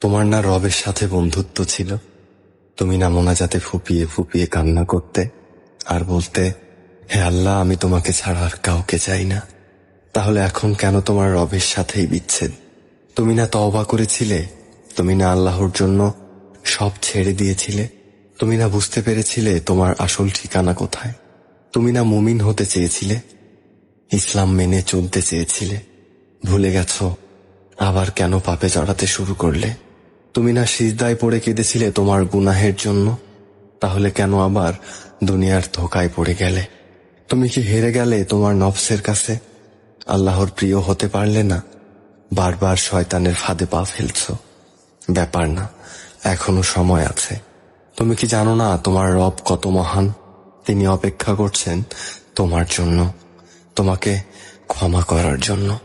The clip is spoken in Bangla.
তোমার না রবের সাথে বন্ধুত্ব ছিল? তুমি না মোনাজাতে ফুপিয়ে ফুপিয়ে কান্না করতে আর বলতে, হে আল্লাহ, আমি তোমাকে ছাড়া আর কাউকে চাই না। তাহলে এখন কেন তোমার রবের সাথেই বিচ্ছেদ? তুমি না তওবা করেছিলে? তুমি না আল্লাহর জন্য সব ছেড়ে দিয়েছিলে? তুমি না বুঝতে পেরেছিলে তোমার আসল ঠিকানা কোথায়? তুমি না মুমিন হতে চেয়েছিলে? ইসলাম মেনে চলতে চেয়েছিলে? ভুলে গেছো? আবার কেন পাপে জড়াতে শুরু করলে? তুমি না সিজদায় পড়ে কেঁদেছিলে তোমার গুনাহের জন্য? তাহলে কেন আবার দুনিয়ার ধোকায় পড়ে গেলে? তুমি কি হেরে গেলে তোমার নফসের কাছে? আল্লাহর প্রিয় হতে পারলে না? বারবার শয়তানের ফাঁদে পা ফেলছো। ব্যাপার না, এখনো সময় আছে। তুমি কি জানো না তোমার রব কত মহান? তিনি অপেক্ষা করছেন তোমার জন্য, তোমাকে ক্ষমা করার জন্য।